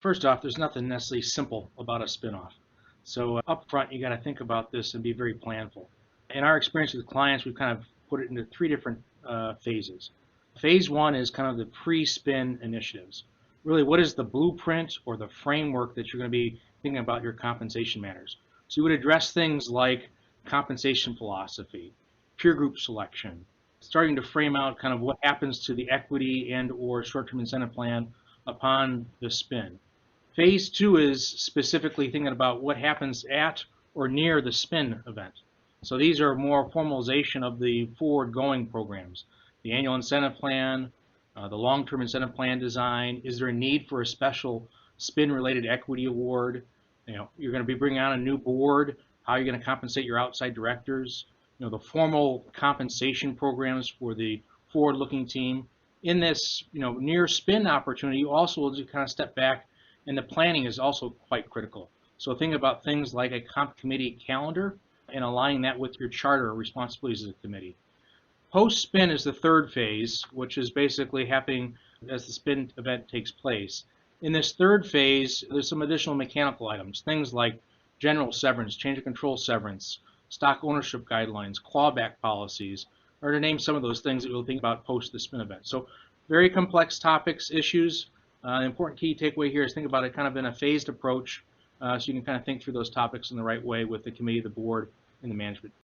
First off, there's nothing necessarily simple about a spinoff. So up front, you got to think about this and be very planful. In our experience with clients, we've kind of put it into three different phases. Phase one is kind of the pre-spin initiatives. Really, what is the blueprint or the framework that you're going to be thinking about your compensation matters? So you would address things like compensation philosophy, peer group selection, starting to frame out kind of what happens to the equity and or short-term incentive plan upon the spin. Phase two is specifically thinking about what happens at or near the spin event. So these are more formalization of the forward-going programs, the annual incentive plan, the long-term incentive plan design. Is there a need for a special spin-related equity award? You're going to be bringing on a new board. How are you going to compensate your outside directors? The formal compensation programs for the forward-looking team. In this, near spin opportunity, you also will just kind of step back, and the planning is also quite critical. So think about things like a comp committee calendar and aligning that with your charter or responsibilities as a committee. Post-spin is the third phase, which is basically happening as the spin event takes place. In this third phase, there's some additional mechanical items, things like general severance, change of control severance, stock ownership guidelines, clawback policies, or to name some of those things that we'll think about post the spin event. So very complex topics, issues. The important key takeaway here is think about it kind of in a phased approach so you can kind of think through those topics in the right way with the committee, the board, and the management.